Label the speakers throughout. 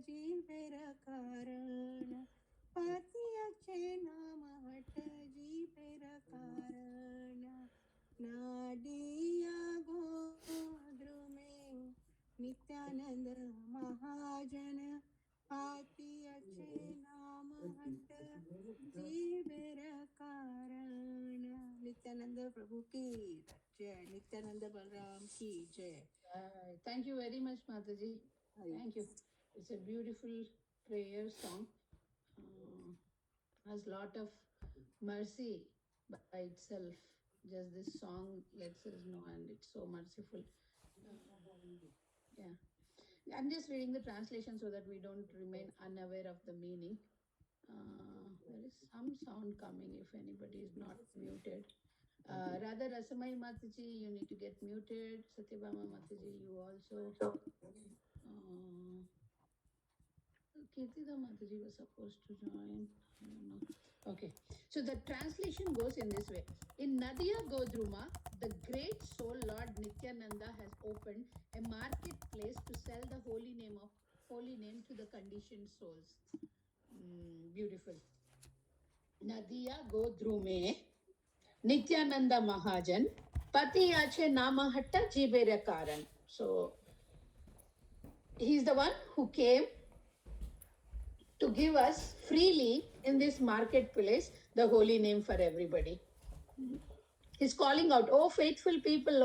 Speaker 1: जीवेर कारण पातियाचे नाम हट जीवेर कारण नाडिया गोद्रुमे नित्यानंद महाजन पातियाचे नाम हट जीवेर कारण. नित्यानंद प्रभु की जय. नित्यानंद बलराम की जय.
Speaker 2: Thank you very much, Mataji. Thank you. It's a beautiful prayer song. Has a lot of mercy by itself. Just this song lets us know, and it's so merciful. Yeah. I'm just reading the translation so that we don't remain unaware of the meaning. There is some sound coming if anybody is not muted. Rather, Rasamai Mataji, you need to get muted. Satyabama Mataji, you also. Kirtida Mataji was supposed to join. I don't know. Okay. So the translation goes in this way. In Nadia Godruma, the great soul Lord Nityananda has opened a marketplace to sell the holy name to the conditioned souls. Beautiful. Nadia Godrume, Nityananda Mahajan, Pati Ache Nama Hatta Jibere Karan. So he's the one who came to give us freely in this marketplace the holy name for everybody. He's calling out, oh faithful people,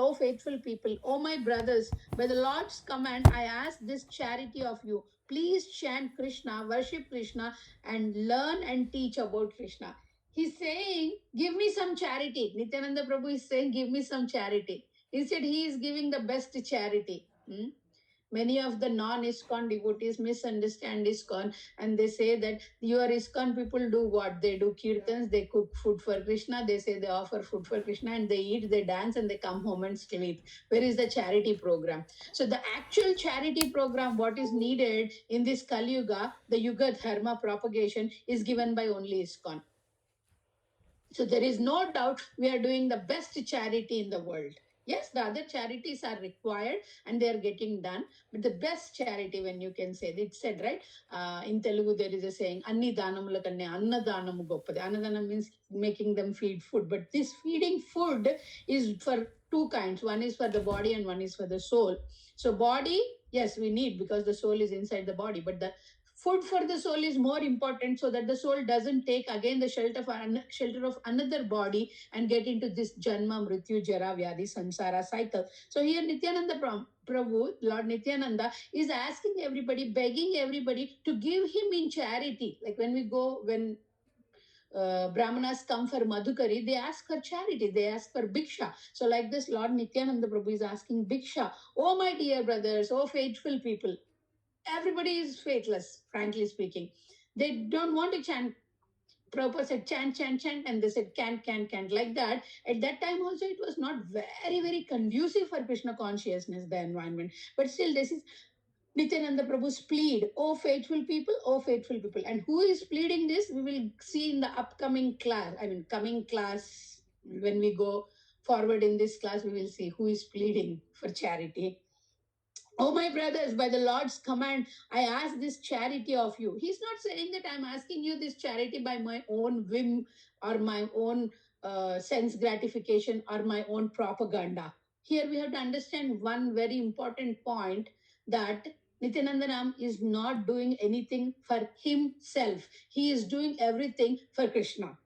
Speaker 2: oh my brothers, by the Lord's command, I ask this charity of you. Please chant Krishna, worship Krishna, and learn and teach about Krishna. He's saying, give me some charity. Nityananda Prabhu is saying, give me some charity. Instead, he is giving the best charity. Many of the non-ISKCON devotees misunderstand ISKCON, and they say that your ISKCON people do what? They do kirtans, they cook food for Krishna, they say they offer food for Krishna, and they eat, they dance, and they come home and sleep. Where is the charity program? So the actual charity program, what is needed in this Kali Yuga, the Yuga Dharma propagation, is given by only ISKCON. So there is no doubt we are doing the best charity in the world. Yes, the other charities are required and they are getting done. But the best charity, when you can say, it's said, right? In Telugu, there is a saying, Anni Danamula Kanne Annadanamu Goppade. Annadana means making them feed food. But this feeding food is for two kinds. One is for the body and one is for the soul. So body, yes, we need because the soul is inside the body. But the food for the soul is more important so that the soul doesn't take again the shelter of another body and get into this janma, mrityu, jara, vyadhi, samsara cycle. So here Nityananda Prabhu, Lord Nityananda, is asking everybody, begging everybody to give him in charity. Like when Brahmanas come for Madhukari, they ask for charity, they ask for Bhiksha. So like this, Lord Nityananda Prabhu is asking Bhiksha. Oh my dear brothers, oh faithful people, everybody is faithless, frankly speaking. They don't want to chant. Prabhupada said chant, chant, chant, and they said can't, like that. At that time also, it was not very, very conducive for Krishna consciousness, the environment. But still, this is Nityananda Prabhu's plead, oh faithful people, oh faithful people. And who is pleading this? We will see in the upcoming class. Coming class, when we go forward in this class, we will see who is pleading for charity. Oh, my brothers, by the Lord's command, I ask this charity of you. He's not saying that I'm asking you this charity by my own whim or my own sense gratification or my own propaganda. Here we have to understand one very important point, that Nityanandaram is not doing anything for himself. He is doing everything for Krishna.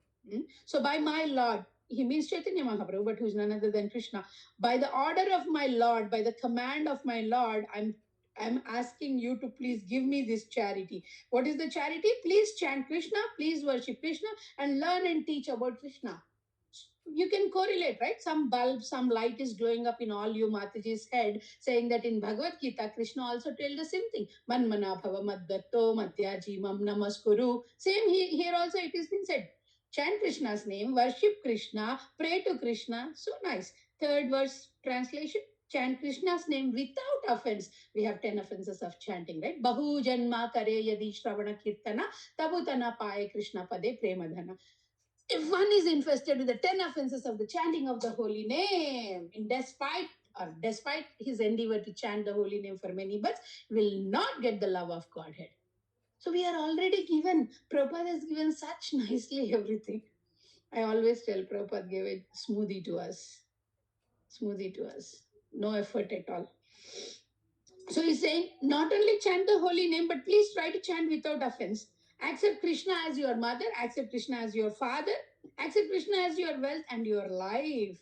Speaker 2: So by my Lord, he means Chaitanya Mahaprabhu, but who is none other than Krishna. By the order of my Lord, by the command of my Lord, I'm asking you to please give me this charity. What is the charity? Please chant Krishna, please worship Krishna, and learn and teach about Krishna. You can correlate, right? Some bulb, some light is glowing up in all you Mataji's head, saying that in Bhagavad Gita, Krishna also told the same thing. Manmana bhava madgatto matyaji mam namaskuru. Same here also it has been said. Chant Krishna's name, worship Krishna, pray to Krishna. So nice. Third verse translation. Chant Krishna's name without offense. We have 10 offenses of chanting, right? Bahu janma kare yadi shravana kirtana tabutana paye Krishna pade premadhana. If one is infested with the 10 offenses of the chanting of the holy name, despite his endeavor to chant the holy name for many births, will not get the love of Godhead. So we are already given. Prabhupada has given such nicely everything. I always tell Prabhupada gave a smoothie to us. Smoothie to us. No effort at all. So he's saying, not only chant the holy name, but please try to chant without offense. Accept Krishna as your mother, accept Krishna as your father, accept Krishna as your wealth and your life.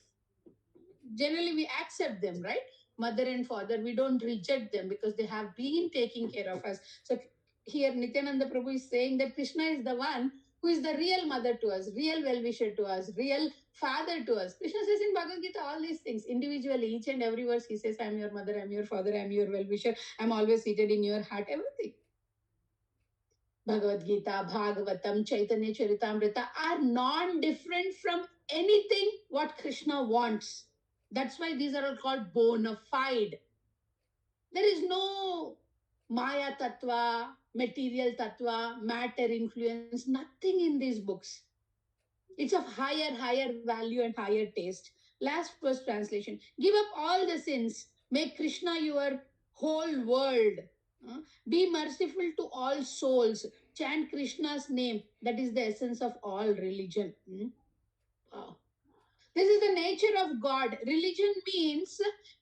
Speaker 2: Generally, we accept them, right? Mother and father, we don't reject them because they have been taking care of us. So here Nityananda Prabhu is saying that Krishna is the one who is the real mother to us, real well-wisher to us, real father to us. Krishna says in Bhagavad Gita all these things individually, each and every verse he says, I am your mother, I am your father, I am your well-wisher, I am always seated in your heart, everything. Bhagavad Gita, Bhagavatam, Chaitanya Charitamrita are non-different from anything what Krishna wants. That's why these are all called bona fide. There is no Maya Tattva, material Tattva, matter influence, nothing in these books. It's of higher value and higher taste. Last verse translation. Give up all the sins. Make Krishna your whole world. Be merciful to all souls. Chant Krishna's name. That is the essence of all religion. Wow. This is the nature of God. Religion means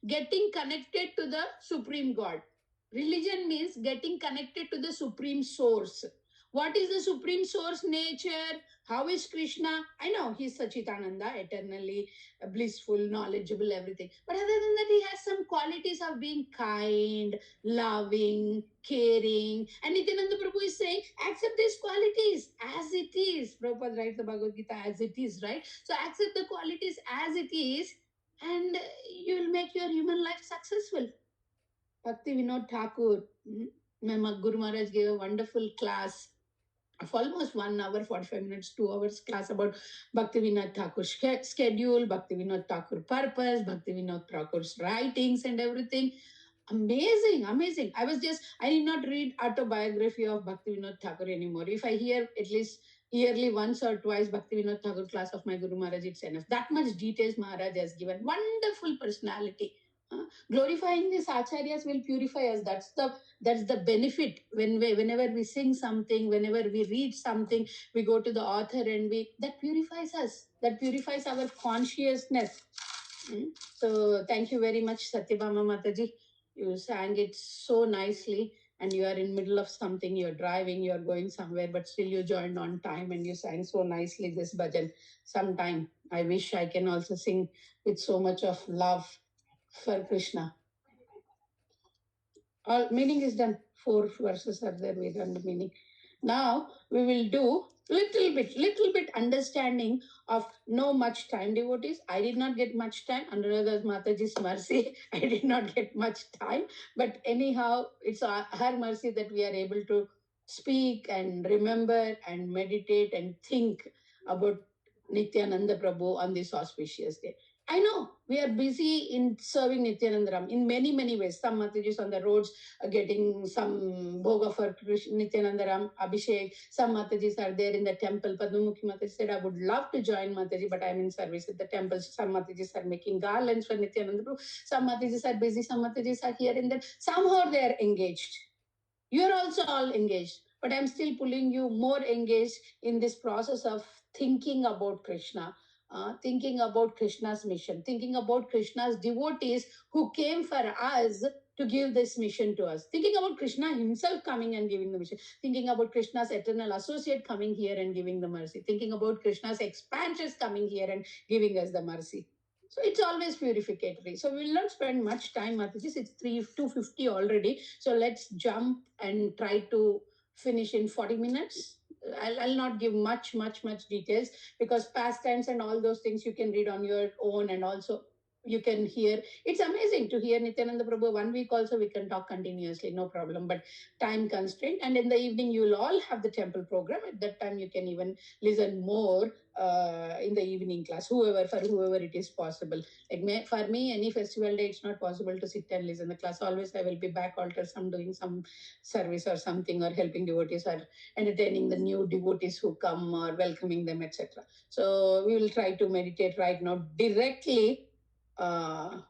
Speaker 2: getting connected to the Supreme God. Religion means getting connected to the Supreme Source. What is the Supreme Source nature? How is Krishna? I know he's Sachitananda, eternally blissful, knowledgeable, everything. But other than that, he has some qualities of being kind, loving, caring. And Nityananda Prabhu is saying, accept these qualities as it is. Prabhupada writes the Bhagavad Gita as it is, right? So accept the qualities as it is, and you will make your human life successful. Bhakti Vinod Thakur, my Guru Maharaj gave a wonderful class of almost 1 hour, 45 minutes, 2 hours class about Bhakti Vinod Thakur's schedule, Bhakti Vinod Thakur purpose, Bhakti Vinod Thakur's writings and everything. Amazing. I did not read autobiography of Bhakti Vinod Thakur anymore. If I hear at least yearly once or twice Bhakti Vinod Thakur class of my Guru Maharaj, it's enough. That much details Maharaj has given. Wonderful personality. Glorifying these acharyas will purify us. That's the benefit. Whenever we sing something, whenever we read something, we go to the author and that purifies us. That purifies our consciousness. So thank you very much, Satyabhama Mataji. You sang it so nicely, and you are in middle of something. You're driving, you're going somewhere, but still you joined on time and you sang so nicely this bhajan. Sometime I wish I can also sing with so much of love for Krishna. All meaning is done. 4 verses are there. We done the meaning. Now we will do little bit understanding of no much time, devotees. I did not get much time. Anuradha Mataji's mercy, I did not get much time. But anyhow, it's her mercy that we are able to speak and remember and meditate and think about Nityananda Prabhu on this auspicious day. I know we are busy in serving Nityanandaram in many ways. Some Matajis on the roads getting some bhoga for Nityanandaram, Abhishek. Some Matajis are there in the temple. Padmamukhi Mataji said, I would love to join Mataji, but I'm in service at the temple. Some Matajis are making garlands for Nityanandaram. Some Matajis are busy. Some Matajis are here and there. Somehow they are engaged. You are also all engaged, but I'm still pulling you more engaged in this process of thinking about Krishna. Thinking about Krishna's mission, thinking about Krishna's devotees who came for us to give this mission to us, thinking about Krishna himself coming and giving the mission, thinking about Krishna's eternal associate coming here and giving the mercy, thinking about Krishna's expansions coming here and giving us the mercy. So it's always purificatory. So we will not spend much time, Matajis. It's 2:50 already. So let's jump and try to finish in 40 minutes. I'll not give much details because pastimes and all those things you can read on your own, and also you can hear. It's amazing to hear Nityananda Prabhu. 1 week also we can talk continuously, no problem. But time constraint, and in the evening you will all have the temple program. At that time you can even listen more in the evening class, for whoever it is possible. Like for me, any festival day, it's not possible to sit and listen the class. Always I will be back altar, some doing some service or something, or helping devotees, or entertaining the new devotees who come, or welcoming them, etc. So we will try to meditate right now directly to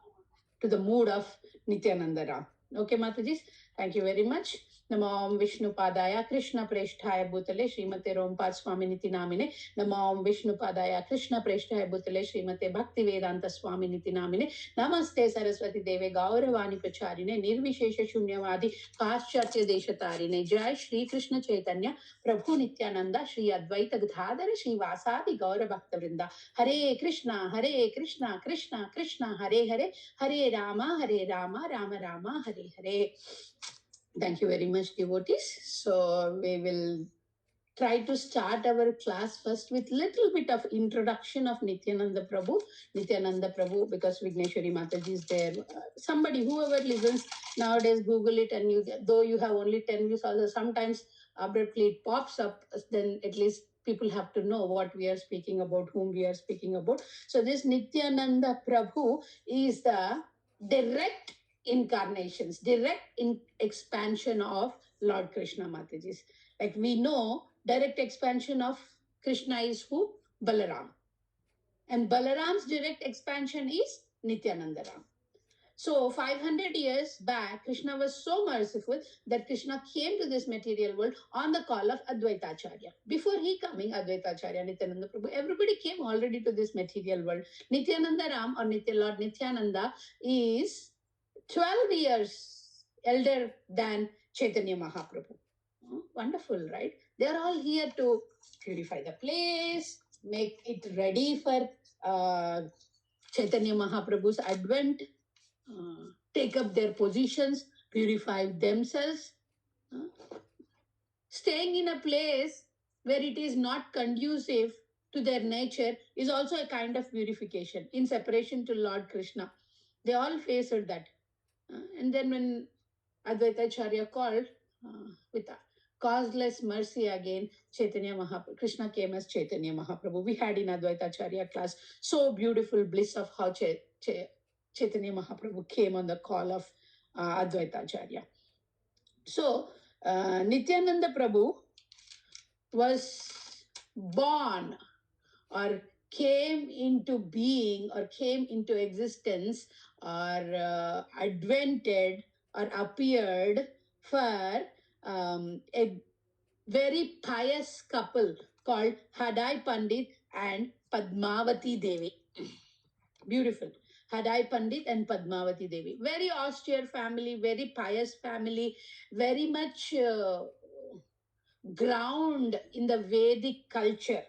Speaker 2: the mood of Nityanandaram. Okay, Matajis. Thank you very much. Namo Om Vishnu Padaya Krishna Presthaya Bhutale Srimate Rompad Swaminiti Namine. Namo Om Vishnu Padaya Krishna Presthaya Bhutale Srimate Bhakti Vedanta Swaminiti Namine. Namaste Saraswati Deve Gauravani Pracharine Nirvishesha Shunyavadi Paschatya Deshatarine. Jai Shri Krishna Chaitanya Prabhu Nityananda Shri Advaita Gadadhara Shri Vasadi Gaura Bhakta Vrinda. Hare Krishna Krishna Krishna Hare Hare Hare Rama Rama Rama Hare Hare. Thank you very much, devotees. So we will try to start our class first with little bit of introduction of Nityananda Prabhu. Nityananda Prabhu, because Vigneshwari Mataji is there. Somebody, whoever listens nowadays, Google it, and you though you have only 10 views, also sometimes abruptly it pops up. Then at least people have to know what we are speaking about, whom we are speaking about. So this Nityananda Prabhu is the direct incarnations, direct expansion of Lord Krishna Mataji's. Like we know, direct expansion of Krishna is who? Balaram. And Balaram's direct expansion is Nityanandaram. So 500 years back, Krishna was so merciful that Krishna came to this material world on the call of Advaitacharya. Before he coming, Advaitacharya, Nityananda Prabhu, everybody came already to this material world. Nityanandaram or Lord Nityananda is 12 years elder than Chaitanya Mahaprabhu. Wonderful, right? They are all here to purify the place, make it ready for Chaitanya Mahaprabhu's advent, take up their positions, purify themselves. Staying in a place where it is not conducive to their nature is also a kind of purification in separation to Lord Krishna. They all faced that. And then when Advaitacharya called with causeless mercy again, Chaitanya Mahaprabhu, Krishna came as Chaitanya Mahaprabhu. We had in Advaitacharya class so beautiful bliss of how Chaitanya Mahaprabhu came on the call of Advaitacharya. So Nityananda Prabhu was born or came into being or came into existence or advented or appeared for a very pious couple called Hadai Pandit and Padmavati Devi. Beautiful. Hadai Pandit and Padmavati Devi. Very austere family, very pious family, very much ground in the Vedic culture.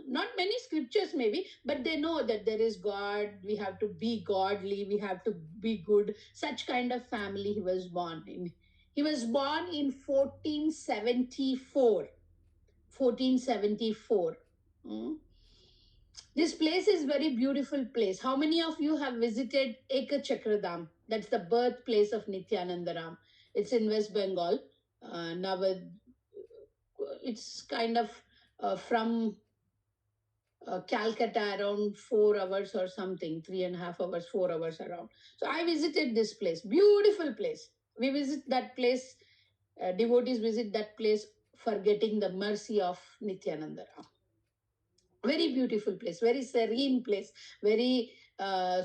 Speaker 2: Not many scriptures maybe, but they know that there is God, we have to be godly, we have to be good. Such kind of family he was born in. He was born in 1474. 1474. This place is very beautiful place. How many of you have visited Ekachakradham? That's the birthplace of Nityanandaram. It's in West Bengal. It's kind of from Calcutta around 4 hours or something, 3.5 hours, 4 hours around. So I visited this place, beautiful place. We visit that place, devotees visit that place for getting the mercy of Nityanandaram. Very beautiful place, very serene place, very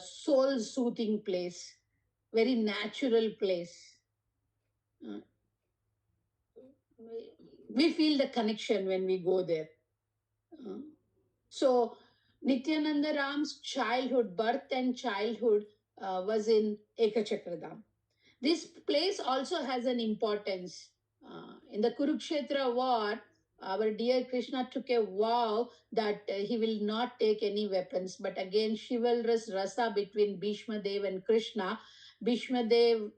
Speaker 2: soul soothing place, very natural place. We feel the connection when we go there. So Nityanandaram's childhood, birth and childhood was in Ekachakradham. This place also has an importance. In the Kurukshetra war, our dear Krishna took a vow that he will not take any weapons. But again, chivalrous rasa between Bhishma Dev and Krishna. Bhishma Dev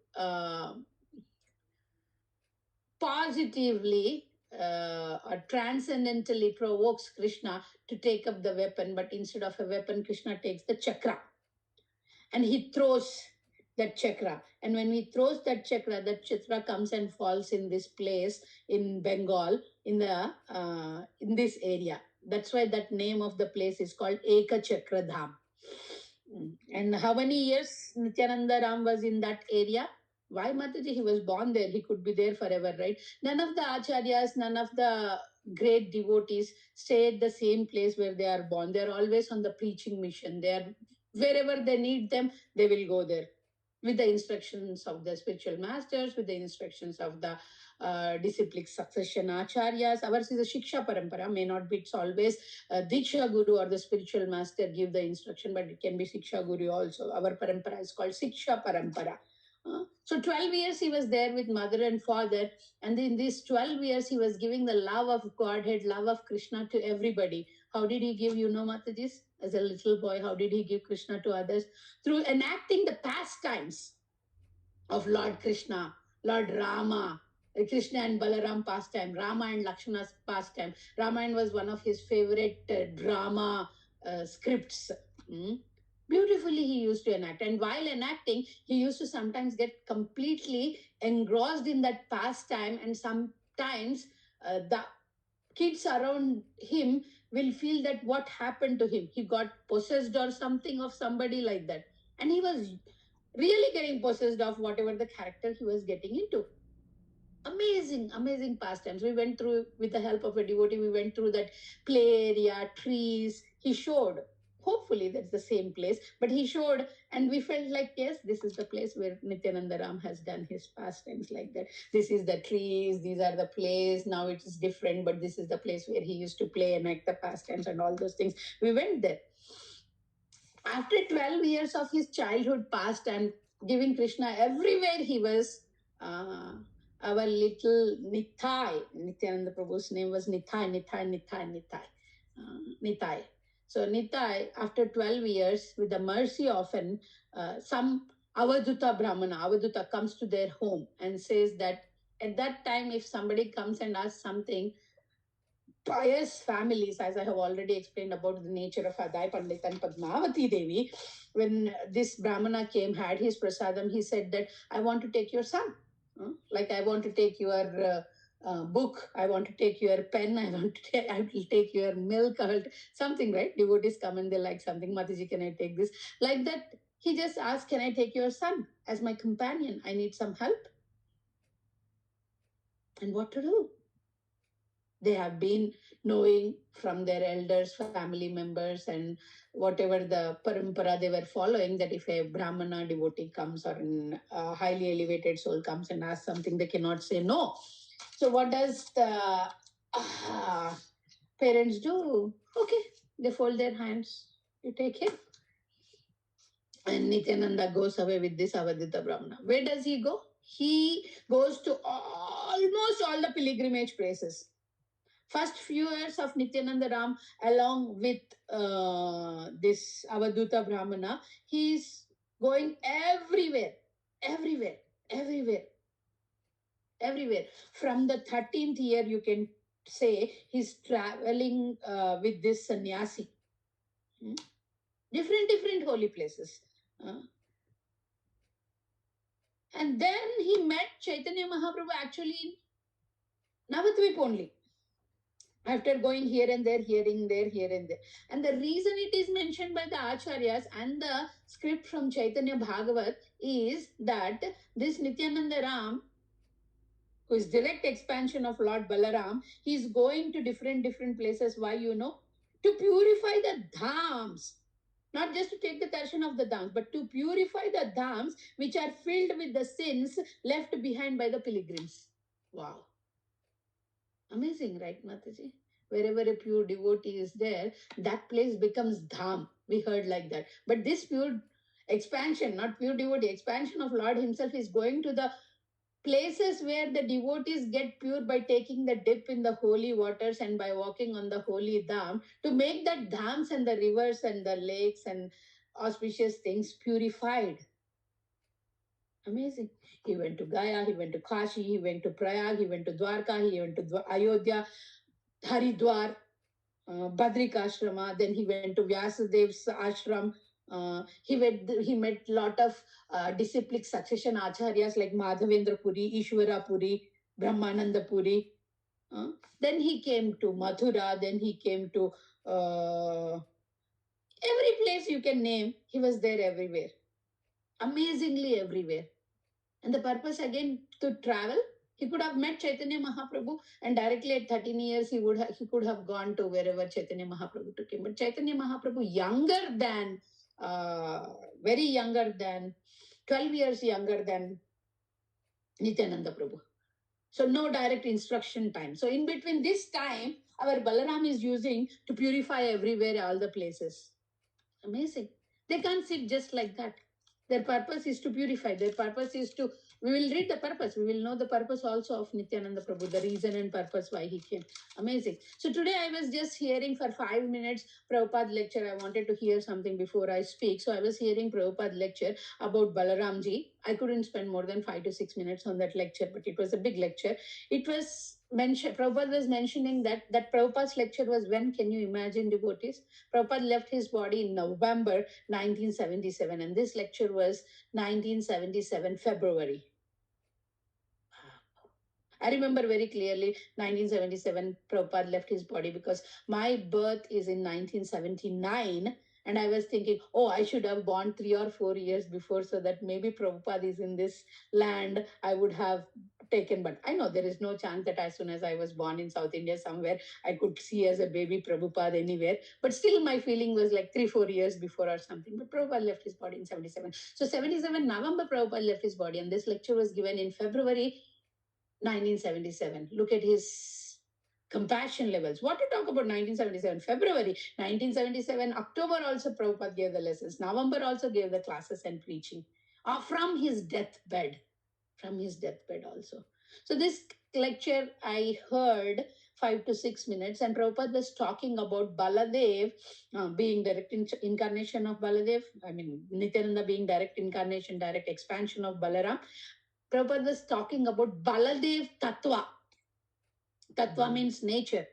Speaker 2: positively or transcendentally provokes Krishna to take up the weapon, but instead of a weapon, Krishna takes the chakra and he throws that chakra. And when he throws that chakra comes and falls in this place in Bengal, in this area. That's why that name of the place is called Ekachakradham. And how many years Nityanandaram was in that area? Why Mataji? He was born there. He could be there forever, right? None of the acharyas, none of the great devotees stay at the same place where they are born. They are always on the preaching mission. They are wherever they need them, they will go there. with the instructions of the spiritual masters, with the instructions of the disciplic succession acharyas. Ours is a shiksha parampara, may not be it's always diksha guru or the spiritual master give the instruction, but it can be shiksha guru also. Our parampara is called shiksha parampara. So 12 years he was there with mother and father, and in these 12 years he was giving the love of Godhead, love of Krishna to everybody. How did he give, Matajis? As a little boy, how did he give Krishna to others? Through enacting the pastimes of Lord Krishna, Lord Rama, Krishna and Balaram pastime, Rama and Lakshmana's pastime. Ramayana was one of his favorite drama scripts. Beautifully he used to enact. And while enacting, he used to sometimes get completely engrossed in that pastime, and sometimes the kids around him will feel that what happened to him. He got possessed or something of somebody like that. And he was really getting possessed of whatever the character he was getting into. Amazing pastimes. We went through, with the help of a devotee, we went through that play area, trees. He showed. Hopefully that's the same place, but he showed, and we felt like, yes, this is the place where Nityanandaram has done his pastimes like that. This is the trees, these are the plays. Now it is different, but this is the place where he used to play and act the pastimes and all those things. We went there. After 12 years of his childhood passed and giving Krishna everywhere he was, our little Nitai, Nityananda Prabhu's name was Nitai. So Nitai, after 12 years, with the mercy of some Avaduta comes to their home and says that at that time, if somebody comes and asks something, pious families, as I have already explained about the nature of Adai Pandit and Padmavati Devi, when this Brahmana came, had his prasadam, he said that I want to take your son. Like I want to take your book, I want to take your pen, I will take your milk, something, right? Devotees come and they like something. Mataji, can I take this? Like that, he just asked, can I take your son as my companion? I need some help. And what to do? They have been knowing from their elders, family members, and whatever the parampara they were following, that if a Brahmana devotee comes or a highly elevated soul comes and asks something, they cannot say no. So what does the parents do? Okay, they fold their hands. You take him. And Nityananda goes away with this Avadita Brahmana. Where does he go? He goes to almost all the pilgrimage places. First few years of Nityanandaram, along with this Avaduta Brahmana, he's going everywhere. From the 13th year, you can say he's traveling with this sannyasi. Different holy places. And then he met Chaitanya Mahaprabhu actually in Navadvip only. After going here and there, here and there. And the reason it is mentioned by the Acharyas and the script from Chaitanya Bhagavat is that this Nityanandaram, who is direct expansion of Lord Balaram, he is going to different places. Why, to purify the dhams. Not just to take the darshan of the dhams, but to purify the dhams which are filled with the sins left behind by the pilgrims. Wow. Amazing, right, Mataji? Wherever a pure devotee is there, that place becomes dham. We heard like that. But this pure expansion, not pure devotee, expansion of Lord himself is going to the places where the devotees get pure by taking the dip in the holy waters and by walking on the holy dham, to make that dhams and the rivers and the lakes and auspicious things purified. Amazing. He went to Gaya, he went to Kashi, he went to Prayag, he went to Dwarka, he went to Ayodhya, Haridwar, Badrikashrama, then he went to Vyasadev's ashram. He met lot of disciplic succession acharyas like Madhavendra Puri, Ishwara Puri, Brahmananda Puri. Then he came to Mathura, then he came to every place you can name, he was there everywhere. Amazingly everywhere. And the purpose again to travel. He could have met Chaitanya Mahaprabhu and directly at 13 years he could have gone to wherever Chaitanya Mahaprabhu took him. But Chaitanya Mahaprabhu, very younger than 12 years younger than Nityananda Prabhu. So no direct instruction time. So in between this time, our Balaram is using to purify everywhere, all the places. Amazing. They can't sit just like that. Their purpose is to purify. Their purpose is to, we will read the purpose. We will know the purpose also of Nityananda Prabhu, the reason and purpose why he came. Amazing. So today I was just hearing for 5 minutes Prabhupada lecture. I wanted to hear something before I speak. So I was hearing Prabhupada lecture about Balaramji. I couldn't spend more than 5 to 6 minutes on that lecture, but it was a big lecture. It was mentioned, Prabhupada was mentioning that Prabhupada's lecture was when, can you imagine, devotees? Prabhupada left his body in November 1977, and this lecture was 1977 February. I remember very clearly 1977 Prabhupada left his body because my birth is in 1979. And I was thinking, oh, I should have born 3 or 4 years before so that maybe Prabhupada is in this land. I would have taken, but I know there is no chance that as soon as I was born in South India somewhere, I could see as a baby Prabhupada anywhere. But still my feeling was like 3-4 years before or something. But Prabhupada left his body in 77. So 77 November, Prabhupada left his body, and this lecture was given in February 1977. Look at his compassion levels. What to talk about 1977? February 1977, October also Prabhupada gave the lessons. November also gave the classes and preaching from his deathbed. From his deathbed also. So this lecture I heard 5 to 6 minutes, and Prabhupada was talking about Baladev being direct incarnation of Baladev. I mean, Nityananda being direct incarnation, direct expansion of Balaram. Prabhupada was talking about Baladev Tattva. Tattva means nature.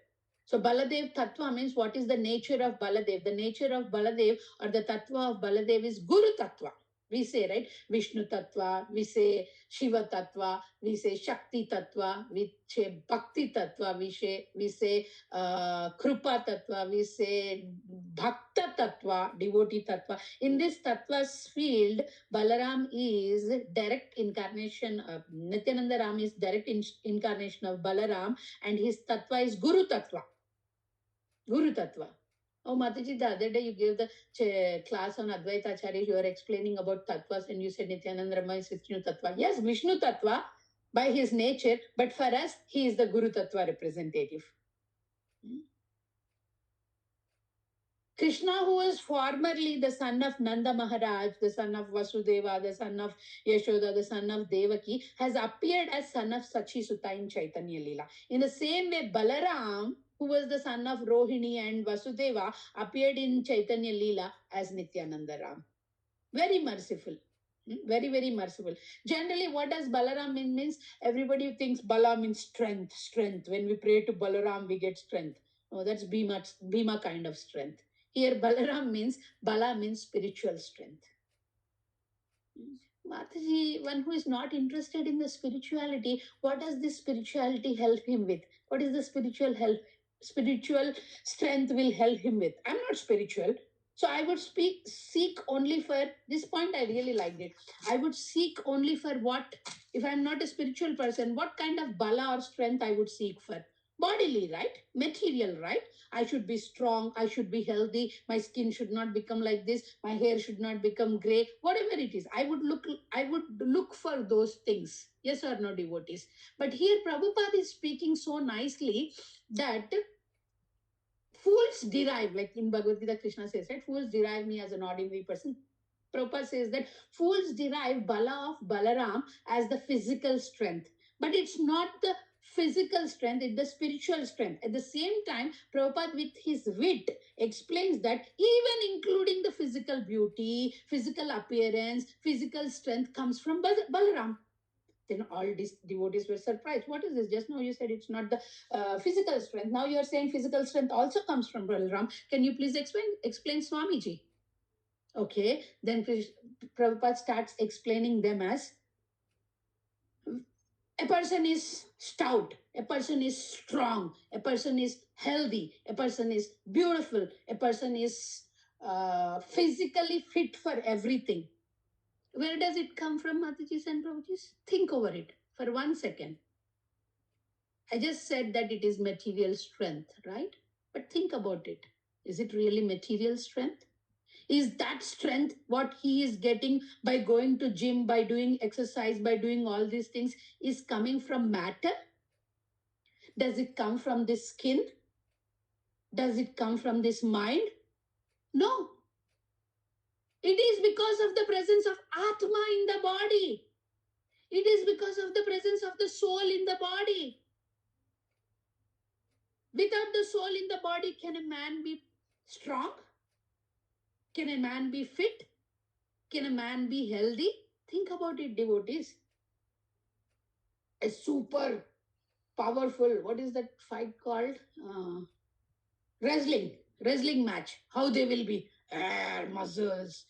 Speaker 2: So Baladev Tattva means what is the nature of Baladev? The nature of Baladev or the Tattva of Baladev is Guru Tattva. We say, right? Vishnu Tattva, we say Shiva Tattva, we say Shakti Tattva, we say Bhakti Tattva, we say Krupa Tattva, we say Bhakta Tattva, devotee Tattva. In this Tattva's field, Balaram is direct incarnation, Nityanandaram is direct incarnation of Balaram, and his Tattva is Guru Tattva. Guru Tattva. Oh, Mataji, the other day you gave the class on Advaita Acharya, you were explaining about Tattvas, and you said Nityanandaram is Vishnu Tattva. Yes, Vishnu Tattva by his nature, but for us, he is the Guru Tattva representative. Krishna, who was formerly the son of Nanda Maharaj, the son of Vasudeva, the son of Yashoda, the son of Devaki, has appeared as son of Sachi Sutta in Chaitanya Leela. In the same way, Balaram, who was the son of Rohini and Vasudeva, appeared in Chaitanya Leela as Nityanandaram. Very merciful. Very, very merciful. Generally, what does Balaram mean? Means everybody thinks Bala means strength, strength. When we pray to Balaram, we get strength. Oh, that's Bhima kind of strength. Here, Balaram means, Bala means spiritual strength. Mataji, one who is not interested in the spirituality, what does this spirituality help him with? What is the spiritual strength will help him with? I'm not spiritual. So I would seek only for, this point I really liked it. I would seek only for what, if I'm not a spiritual person, what kind of bala or strength I would seek for? Bodily, right? Material, right? I should be strong, I should be healthy, my skin should not become like this, my hair should not become gray, whatever it is. I would look for those things. Yes or no, devotees? But here Prabhupada is speaking so nicely that fools derive, like in Bhagavad Gita, Krishna says, right? Fools derive me as an ordinary person. Prabhupada says that fools derive Bala of Balaram as the physical strength. But it's not the physical strength, it's the spiritual strength. At the same time, Prabhupada with his wit explains that even including the physical beauty, physical appearance, physical strength comes from Balaram. Then all these devotees were surprised. What is this? Just now you said it's not the physical strength. Now you are saying physical strength also comes from Balaram. Can you please explain Swamiji? Okay, then Prabhupada starts explaining them as a person is stout, a person is strong, a person is healthy, a person is beautiful, a person is physically fit for everything. Where does it come from, Matajis and Prabhujis? Think over it for 1 second. I just said that it is material strength, right? But think about it. Is it really material strength? Is that strength what he is getting by going to gym, by doing exercise, by doing all these things, is coming from matter? Does it come from this skin? Does it come from this mind? No. It is because of the presence of Atma in the body. It is because of the presence of the soul in the body. Without the soul in the body, can a man be strong? Can a man be fit? Can a man be healthy? Think about it, devotees. A super powerful, what is that fight called? Wrestling match. How they will be? Air, muscles,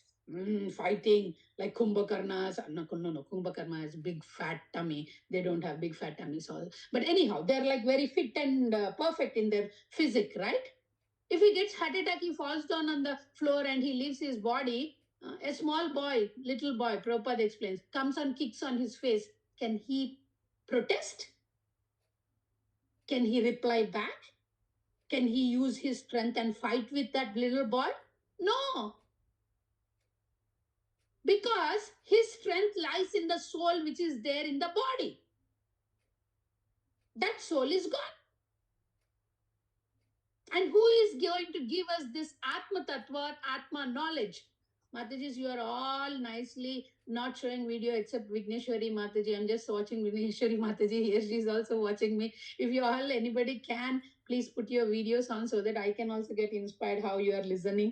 Speaker 2: fighting like Kumbhakarnas. No, Kumbhakarna has big fat tummy. They don't have big fat tummies. All. But anyhow, they're like very fit and perfect in their physique, right? If he gets heart attack, he falls down on the floor and he leaves his body. A small boy, little boy, Prabhupada explains, comes and kicks on his face. Can he protest? Can he reply back? Can he use his strength and fight with that little boy? No. Because his strength lies in the soul which is there in the body. That soul is gone. And who is going to give us this Atma Tattva, Atma knowledge? Matajis, you are all nicely not showing video except Vigneshwari Mataji. I'm just watching Vigneshwari Mataji here. She's also watching me. If you all, anybody can, please put your videos on so that I can also get inspired how you are listening.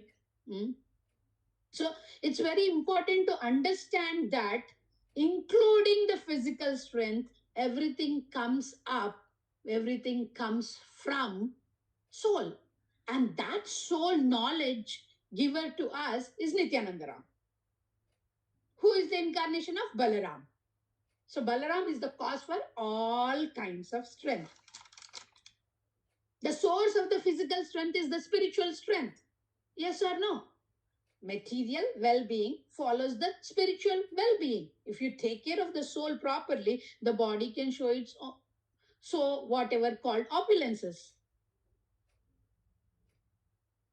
Speaker 2: So it's very important to understand that including the physical strength, everything comes up, everything comes from soul. And that soul knowledge giver to us is Nityanandaram, who is the incarnation of Balaram. So Balaram is the cause for all kinds of strength. The source of the physical strength is the spiritual strength. Yes or no? Material well-being follows the spiritual well-being. If you take care of the soul properly, the body can show its whatever called opulences.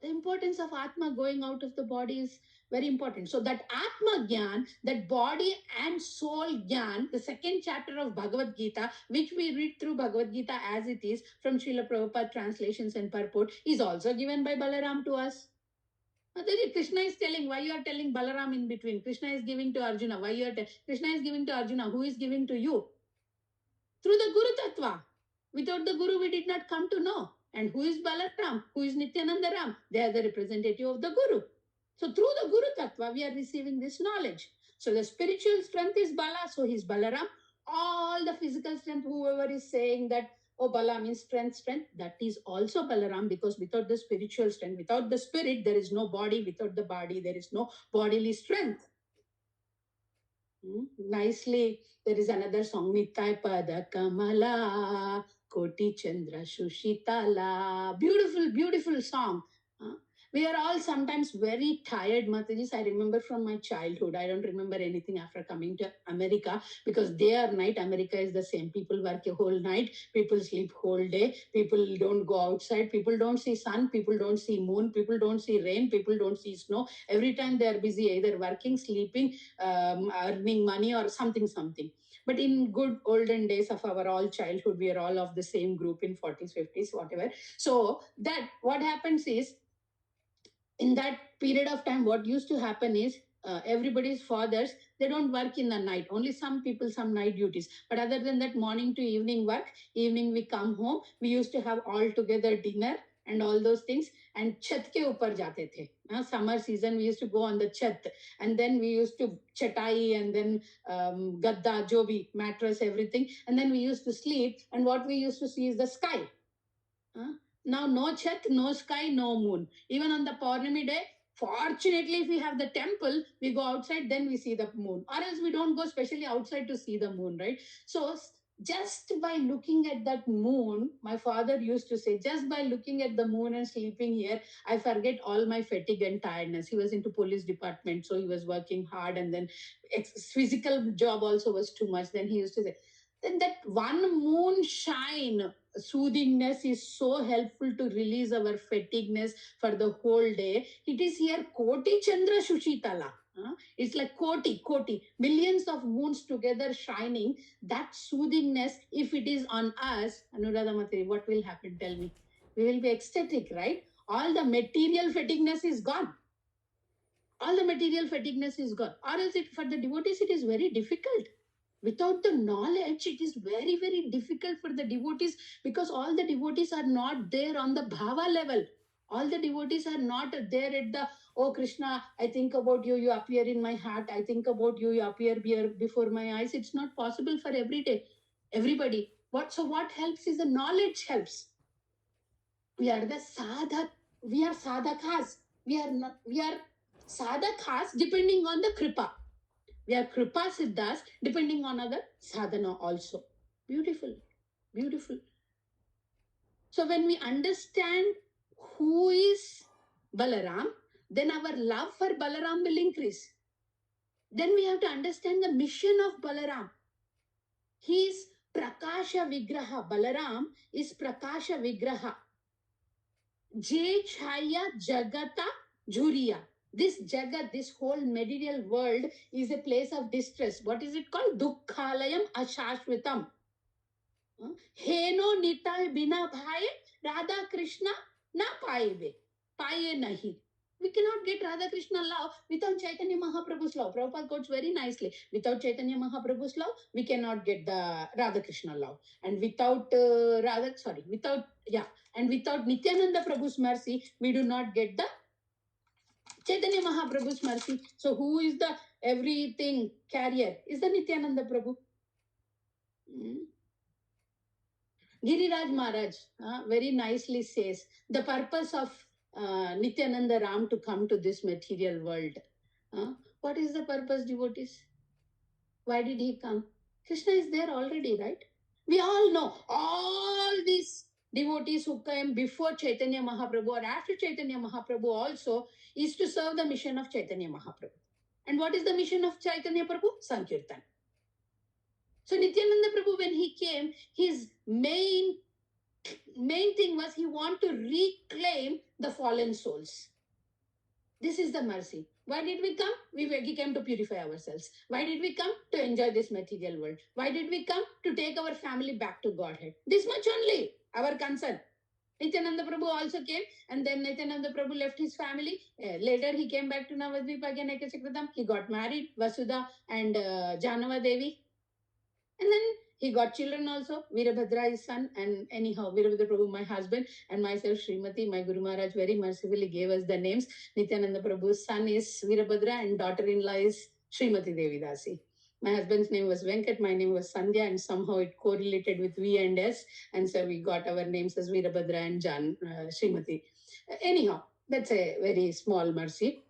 Speaker 2: The importance of Atma going out of the body is very important. So that Atma Gyan, that body and soul Gyan, the second chapter of Bhagavad Gita, which we read through Bhagavad Gita as it is from Srila Prabhupada translations and purport, is also given by Balaram to us. Krishna is telling, why you are telling Balaram in between? Krishna is giving to Arjuna. Why you are Krishna is giving to Arjuna. Who is giving to you? Through the Guru Tattva. Without the Guru, we did not come to know. And who is Balaram? Who is Nityanandaram? They are the representative of the Guru. So through the Guru Tattva, we are receiving this knowledge. So the spiritual strength is Bala, so he is Balaram. All the physical strength, whoever is saying that, oh, Bala means strength, that is also Balaram, because without the spiritual strength, without the spirit, there is no body. Without the body, there is no bodily strength. Nicely, there is another song, Nitai Pada Kamala, Koti Chandra Shushitala. Beautiful, beautiful song. We are all sometimes very tired, Matajis. I remember from my childhood. I don't remember anything after coming to America, because day or night, America is the same. People work a whole night, people sleep whole day, people don't go outside, people don't see sun, people don't see moon, people don't see rain, people don't see snow. Every time they are busy either working, sleeping, earning money or something. But in good olden days of our all childhood, we are all of the same group in 40s, 50s, whatever. So that what happens is, in that period of time, what used to happen is everybody's fathers, they don't work in the night. Only some people, some night duties. But other than that, morning to evening work, evening we come home, we used to have all together dinner and all those things. And chat ke upar jate the. Summer season, we used to go on the chat. And then we used to chatai and then gadda, jobi, mattress, everything. And then we used to sleep. And what we used to see is the sky. Now, no chat, no sky, no moon. Even on the Purnami day, fortunately, if we have the temple, we go outside, then we see the moon. Or else we don't go specially outside to see the moon, right? So, just by looking at that moon, my father used to say, just by looking at the moon and sleeping here, I forget all my fatigue and tiredness. He was into police department, so he was working hard, and then physical job also was too much. Then he used to say, then that one moon shine soothingness is so helpful to release our fatigueness for the whole day. It is here Koti Chandra Shushitala. It's like Koti, millions of moons together shining. That soothingness, if it is on us, Anuradha Matri, what will happen? Tell me. We will be ecstatic, right? All the material fatigueness is gone. All the material fatigueness is gone. Or else for the devotees, it is very difficult. Without the knowledge, it is very, very difficult for the devotees, because all the devotees are not there on the bhava level. All the devotees are not there at the, oh Krishna, I think about you, you appear in my heart. I think about you, you appear before my eyes. It's not possible for everybody. What helps is the knowledge helps. We are the sadhak, we are sadhakas. We are sadhakas depending on the kripa. We are kripa siddhas depending on other sadhana also. Beautiful, beautiful. So when we understand who is Balaram, then our love for Balaram will increase. Then we have to understand the mission of Balaram. He is Prakasha Vigraha. Balaram is Prakasha Vigraha. Je Chaya Jagata Jhuriya. This Jagat, this whole material world is a place of distress. What is it called? Dukkhalayam Ashashvitam. Heno Nitai Bina Bhaye Radha Krishna Na Paive. Paye Nahi. We cannot get Radha Krishna love without Chaitanya Mahaprabhu's love. Prabhupada quotes very nicely. Without Chaitanya Mahaprabhu's love, we cannot get the Radha Krishna love. And without Nityananda Prabhu's mercy, we do not get the Chaitanya Mahaprabhu's mercy. So who is the everything carrier? Is the Nityananda Prabhu. Giriraj Maharaj very nicely says the purpose of Nityanandaram to come to this material world. What is the purpose, devotees? Why did he come? Krishna is there already, right? We all know all these devotees who came before Chaitanya Mahaprabhu or after Chaitanya Mahaprabhu also is to serve the mission of Chaitanya Mahaprabhu. And what is the mission of Chaitanya Prabhu? Sankirtan. So Nityananda Prabhu, when he came, his main thing was he wanted to reclaim the fallen souls. This is the mercy. Why did we come? We came to purify ourselves. Why did we come? To enjoy this material world. Why did we come? To take our family back to Godhead. This much only, our concern. Nityananda Prabhu also came, and then Nityananda Prabhu left his family. Later he came back to Navadvipa again, Ekachakradam. He got married, Vasudha and Janava Devi. And then he got children also. Virabhadra, his son, and anyhow, Virabhadra Prabhu, my husband, and myself, Srimati, my Guru Maharaj, very mercifully gave us the names. Nityananda Prabhu's son is Virabhadra, and daughter-in-law is Srimati Devidasi. My husband's name was Venkat, my name was Sandhya, and somehow it correlated with V and S, and so we got our names as Virabhadra and Srimati. Anyhow, that's a very small mercy.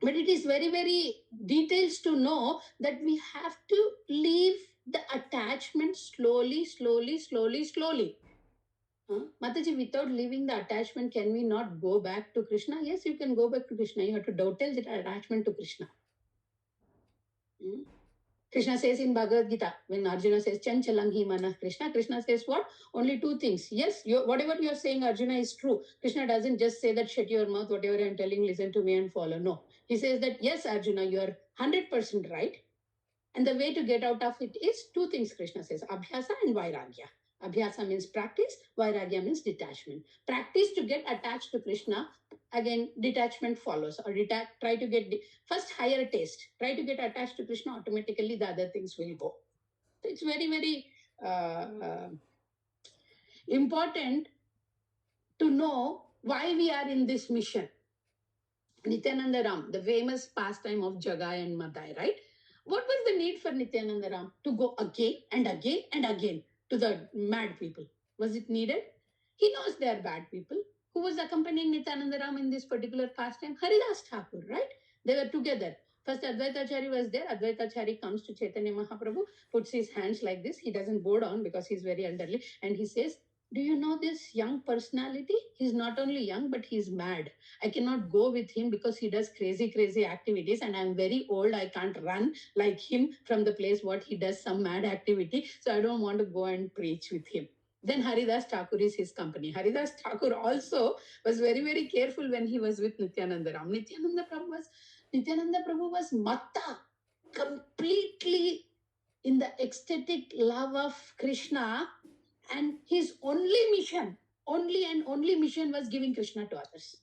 Speaker 2: But it is very, very details to know that we have to leave the attachment slowly. Mataji, without leaving the attachment, can we not go back to Krishna? Yes, you can go back to Krishna. You have to dovetail the attachment to Krishna. Krishna says in Bhagavad Gita, when Arjuna says, Chanchalang hi manah Krishna, Krishna says what? Only two things. Yes, whatever you are saying, Arjuna, is true. Krishna doesn't just say that, shut your mouth, whatever I am telling, listen to me and follow. No. He says that, yes, Arjuna, you are 100% right. And the way to get out of it is two things, Krishna says, Abhyasa and Vairagya. Abhyasa means practice, Vairagya means detachment. Practice to get attached to Krishna, again, detachment follows. Or try to get, first higher taste. Try to get attached to Krishna, automatically the other things will go. So it's very, very important to know why we are in this mission. Nityanandaram, the famous pastime of Jagai and Madai, right? What was the need for Nityanandaram to go again and again and again to the mad people? Was it needed? He knows they are bad people. Who was accompanying Nityanandaram in this particular pastime? Haridas Thakur, right? They were together. First Advaitachari was there. Advaitachari comes to Chaitanya Mahaprabhu, puts his hands like this. He doesn't bow down because he's very elderly. And he says, do you know this young personality? He's not only young, but he's mad. I cannot go with him because he does crazy activities, and I'm very old. I can't run like him from the place what he does some mad activity. So I don't want to go and preach with him. Then Haridas Thakur is his company. Haridas Thakur also was very, very careful when he was with Nityanandaram. Nityananda Prabhu was matta, completely in the ecstatic love of Krishna, and his only mission, only mission was giving Krishna to others.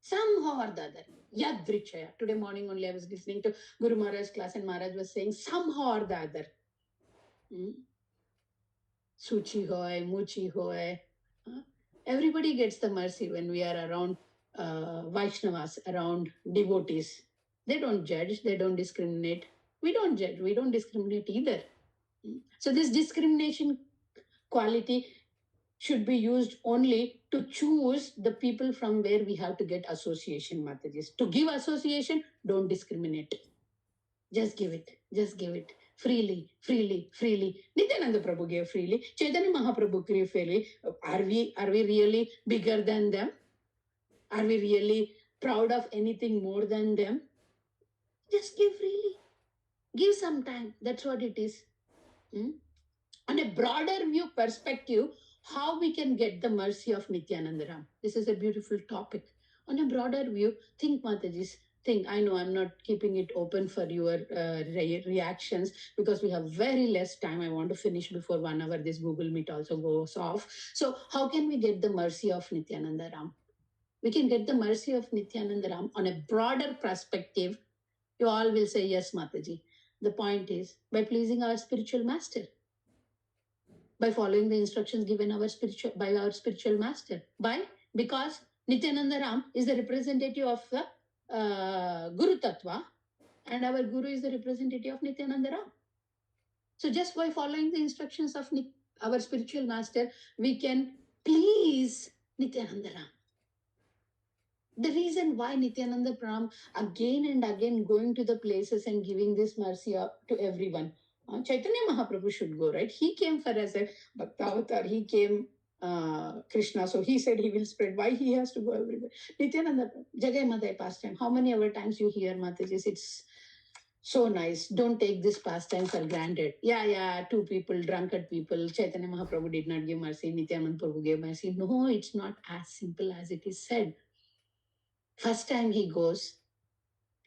Speaker 2: Somehow or the other. Yadrichaya. Today morning only I was listening to Guru Maharaj's class and Maharaj was saying somehow or the other. Suchi hoy, muchi hoy. Everybody gets the mercy when we are around Vaishnavas, around devotees. They don't judge, they don't discriminate. We don't judge, we don't discriminate either. So this discrimination quality should be used only to choose the people from where we have to get association, Matajis. To give association, don't discriminate. Just give it. Just give it. Freely, freely, freely. Nityananda Prabhu gave freely. Chaitanya Mahaprabhu gave freely. Are we really bigger than them? Are we really proud of anything more than them? Just give freely. Give some time. That's what it is. On a broader view perspective, how we can get the mercy of Nityanandaram. This is a beautiful topic. On a broader view, think, Matajis, think. I know I'm not keeping it open for your reactions because we have very less time. I want to finish before 1 hour. This Google Meet also goes off. So how can we get the mercy of Nityanandaram? We can get the mercy of Nityanandaram on a broader perspective. You all will say, yes, Mataji. The point is by pleasing our spiritual master, by following the instructions given by our spiritual master. Because Nityanandaram is the representative of the Guru Tattva, and our Guru is the representative of Nityanandaram. So just by following the instructions of our spiritual master, we can please Nityanandaram. The reason why Nityananda Pram again and again going to the places and giving this mercy up to everyone. Chaitanya Mahaprabhu should go, right? He came for as a Bhaktavatar. He came Krishna. So he said he will spread. Why he has to go everywhere? Nityananda, Jagai Madai pastime. How many ever times you hear Matajis? It's so nice. Don't take this pastime for granted. Yeah, two people, drunkard people. Chaitanya Mahaprabhu did not give mercy. Nityananda Prabhu gave mercy. No, it's not as simple as it is said. First time he goes,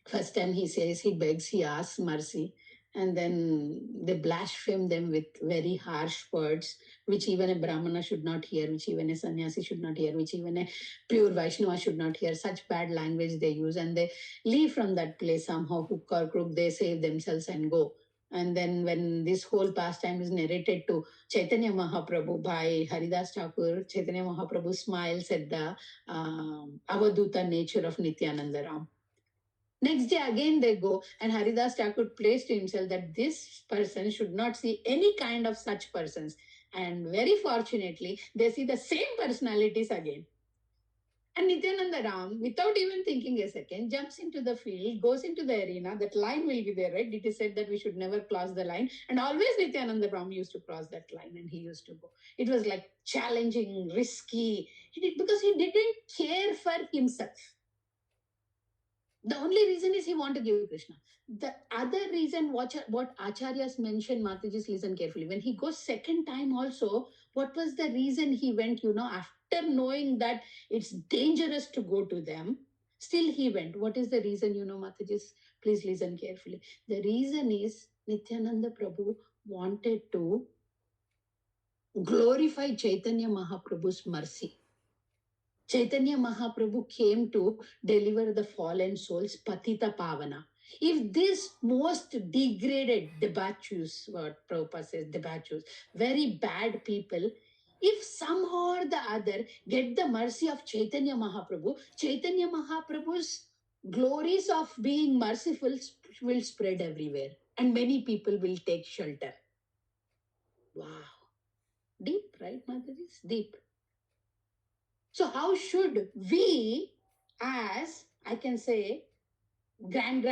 Speaker 2: first time he says, he begs, he asks mercy, and then they blaspheme them with very harsh words, which even a Brahmana should not hear, which even a sannyasi should not hear, which even a pure Vaishnava should not hear. Such bad language they use, and they leave from that place somehow, hook or crook, they save themselves and go. And then when this whole pastime is narrated to Chaitanya Mahaprabhu by Haridas Thakur, Chaitanya Mahaprabhu smiles at the Avaduta nature of Nityanandaram. Next day again they go, and Haridas Thakur prays to himself that this person should not see any kind of such persons. And very fortunately, they see the same personalities again. And Nityanandaram, without even thinking a second, jumps into the field, goes into the arena. That line will be there, right? It is said that we should never cross the line. And always Nityanandaram used to cross that line and he used to go. It was like challenging, risky. Because he didn't care for himself. The only reason is he wanted to give Krishna. The other reason, what Acharyas mentioned, Matajis, listen carefully. When he goes second time also, what was the reason he went, after knowing that it's dangerous to go to them, still he went. What is the reason, Matajis? Please listen carefully. The reason is Nityananda Prabhu wanted to glorify Chaitanya Mahaprabhu's mercy. Chaitanya Mahaprabhu came to deliver the fallen souls, Patita Pavana. If this most degraded, debauchees, what Prabhupada says, debauchees, very bad people, if somehow or the other get the mercy of Chaitanya Mahaprabhu's glories of being merciful will spread everywhere and many people will take shelter. Wow. Deep, right, Mataji? Deep. So how should we, as I can say, grand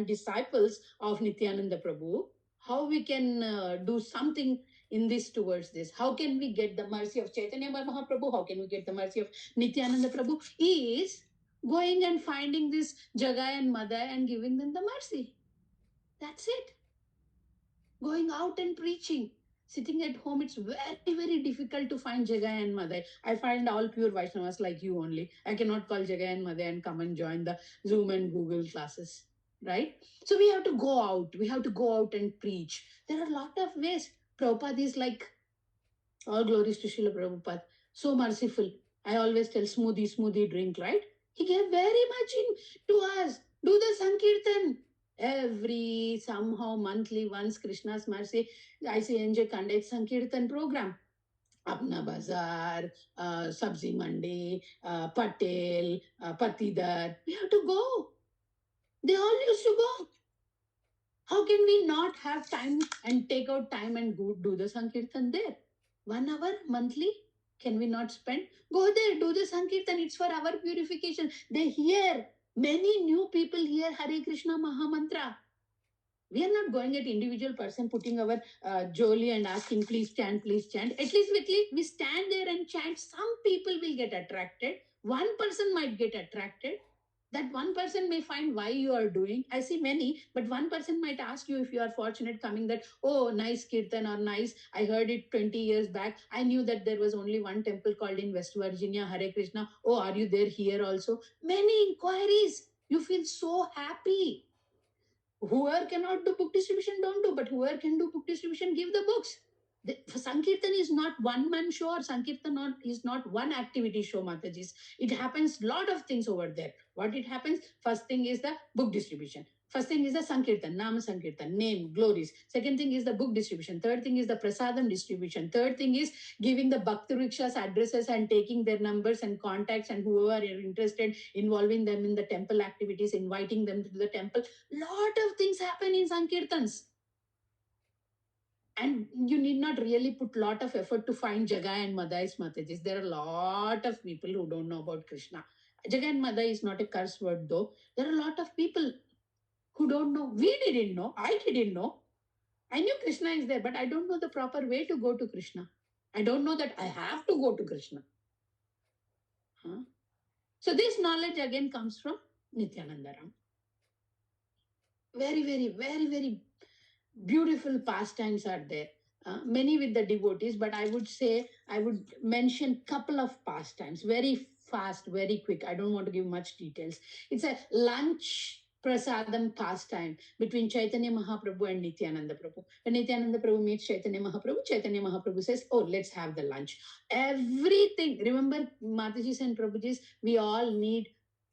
Speaker 2: disciples of Nityananda Prabhu, how we can do something in this towards this? How can we get the mercy of Chaitanya Mahaprabhu? How can we get the mercy of Nityananda Prabhu? Is going and finding this Jagai and Madai and giving them the mercy. That's it. Going out and preaching. Sitting at home, it's very, very difficult to find Jagai and Madai. I find all pure Vaishnavas like you only. I cannot call Jagai and Madai and come and join the Zoom and Google classes, right? So we have to go out. We have to go out and preach. There are a lot of ways. Prabhupada is like, all glories to Srila Prabhupada. So merciful. I always tell smoothie drink, right? He gave very much in to us. Do the Sankirtan. Every somehow monthly once Krishna's mercy, ICNJ conducts Sankirtan program. Apna Bazaar, Sabzi Mandi, Patel, Patidar. We have to go. They all used to go. How can we not have time and take out time and go do the Sankirtan there? 1 hour monthly? Can we not spend? Go there, do the Sankirtan. It's for our purification. They hear. Many new people hear Hare Krishna Mahamantra. We are not going at individual person putting our jolly and asking, please chant, please chant. At least we stand there and chant. Some people will get attracted. One person might get attracted. That one person may find why you are doing. I see many, but one person might ask you if you are fortunate coming that, oh, nice kirtan or nice. I heard it 20 years back. I knew that there was only one temple called in West Virginia, Hare Krishna. Oh, are you there here also? Many inquiries. You feel so happy. Whoever cannot do book distribution, don't do. But whoever can do book distribution, give the books. Sankirtan is not one man show, or Sankirtan is not one activity show, Matajis. It happens lot of things over there. What it happens? First thing is the book distribution. First thing is the Sankirtan, Nama Sankirtan, name, glories. Second thing is the book distribution. Third thing is the Prasadam distribution. Third thing is giving the Bhakti Rikshas addresses and taking their numbers and contacts, and whoever are interested, involving them in the temple activities, inviting them to the temple. Lot of things happen in Sankirtans. And you need not really put lot of effort to find Jagai and Madai's Matajis. There are a lot of people who don't know about Krishna. Jagai and Madai is not a curse word though. There are a lot of people who don't know. We didn't know. I didn't know. I knew Krishna is there, but I don't know the proper way to go to Krishna. I don't know that I have to go to Krishna. Huh? So this knowledge again comes from Nityanandaram. Very, very, very, very beautiful pastimes are there. Many with the devotees, but I would mention couple of pastimes very fast, very quick. I don't want to give much details. It's a lunch prasadam pastime between Chaitanya Mahaprabhu and Nityananda Prabhu. When Nityananda Prabhu meets Chaitanya Mahaprabhu says, oh, let's have the lunch. Everything, remember Matajis and Prabhujis, we all need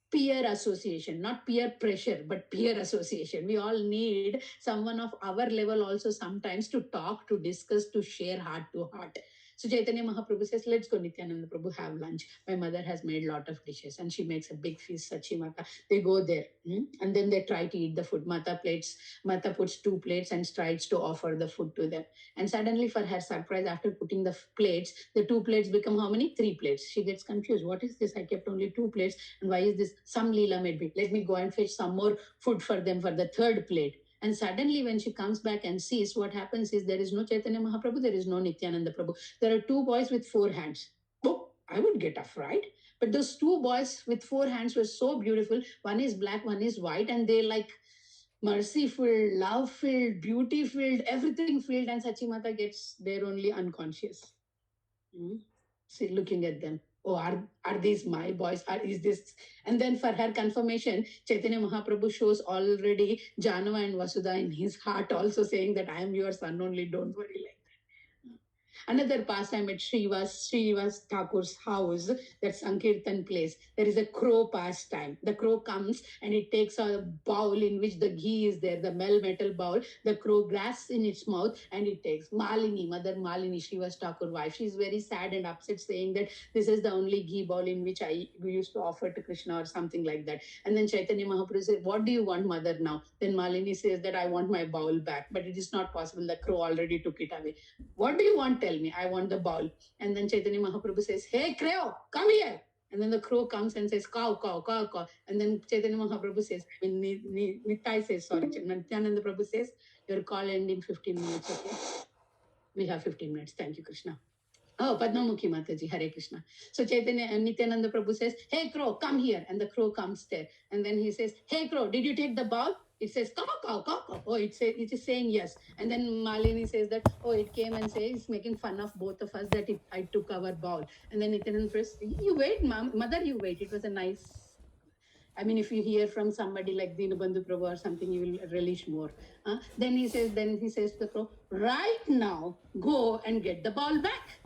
Speaker 2: peer association, not peer pressure, but peer association. We all need someone of our level also sometimes to talk, to discuss, to share heart to heart. So Chaitanya Mahaprabhu says, let's go, Nityananda Prabhu, have lunch. My mother has made a lot of dishes and she makes a big feast, Sachi Mata. They go there and then they try to eat the food. Mata puts 2 plates and tries to offer the food to them. And suddenly for her surprise, after putting the plates, the 2 plates become how many? 3 plates. She gets confused. What is this? I kept only 2 plates. And why is this? Some Leela made me. Let me go and fetch some more food for them for the 3rd plate. And suddenly when she comes back and sees, what happens is there is no Chaitanya Mahaprabhu, there is no Nityananda Prabhu. There are 2 boys with 4 hands. Oh, I would get afraid. But those 2 boys with 4 hands were so beautiful. One is black, one is white, and they like mercy-filled, love-filled, beauty-filled, everything filled, and Sachimata gets there only unconscious. See, looking at them. Oh, are these my boys? Is this? And then for her confirmation, Chaitanya Mahaprabhu shows already Janava and Vasudha in his heart also saying that I am your son only, don't worry like that. Another pastime at Srivas Thakur's house, that Sankirtan place, there is a crow pastime. The crow comes and it takes a bowl in which the ghee is there, the metal bowl. The crow grasps in its mouth and it takes. Malini, Mother Malini, Srivas Thakur wife, she is very sad and upset, saying that this is the only ghee bowl in which I used to offer to Krishna or something like that. And then Chaitanya Mahaprabhu says, what do you want, mother, now? Then Malini says that I want my bowl back, but it is not possible. The crow already took it away. What do you want? Tell me. I want the bowl. And then Chaitanya Mahaprabhu says, hey, crow, come here. And then the crow comes and says, cow, cow, cow, cow. And then Chaitanya Mahaprabhu says, Nittai says, sorry, Nityananda Prabhu says, your call ends in 15 minutes, okay? We have 15 minutes. Thank you, Krishna. Oh, Padmamukhi Mataji, Hare Krishna. So Chaitanya and Nityananda Prabhu says, hey, crow, come here. And the crow comes there. And then he says, hey, crow, did you take the bowl? It says cow, cow, cow, cow. Oh, it is saying yes. And then Malini says that, oh, it came and says it's making fun of both of us that I took our bowl. And then Nityanandaram says, you wait, mother, you wait. It was a nice. I mean, if you hear from somebody like Dinabandhu Prabhu or something, you will relish more. Then he says to the crow, right now, go and get the ball back.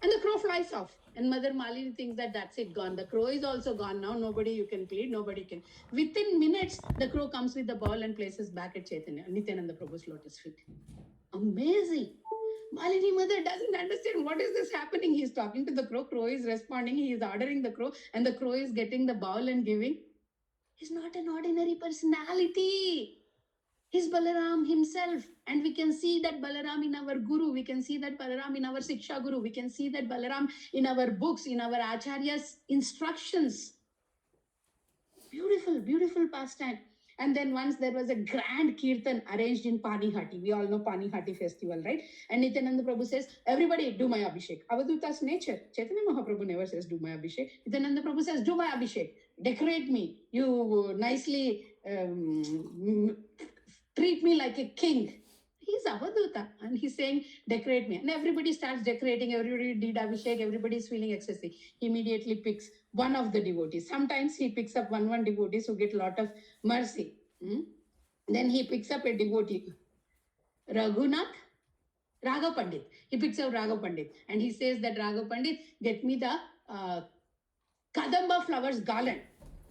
Speaker 2: And the crow flies off. And Mother Malini thinks that that's it, gone. The crow is also gone now. Nobody you can plead, nobody can. Within minutes, the crow comes with the ball and places back at Chaitanya, Nityananda Prabhu's lotus feet. Amazing. Malini mother doesn't understand what is this happening. He's talking to the crow. Crow is responding. He is ordering the crow, and the crow is getting the ball and giving. He's not an ordinary personality. He's Balaram himself. And we can see that Balaram in our Guru. We can see that Balaram in our Siksha Guru. We can see that Balaram in our books, in our Acharya's instructions. Beautiful, beautiful pastime. And then once there was a grand kirtan arranged in Panihati. We all know Panihati festival, right? And Nityananda Prabhu says, everybody do my Abhishek. Avaduta's nature. Chaitanya Mahaprabhu never says do my Abhishek. Nityananda Prabhu says, do my Abhishek. Decorate me. You nicely treat me like a king. He's Avaduta and he's saying, decorate me. And everybody starts decorating. Everybody did Abhishek. Everybody is feeling ecstasy. He immediately picks one of the devotees. Sometimes he picks up one devotees who get a lot of mercy. Then he picks up a devotee, Raghunath, Raghav Pandit. He picks up Raghav Pandit and he says that Raghav Pandit, get me the Kadamba flowers garland.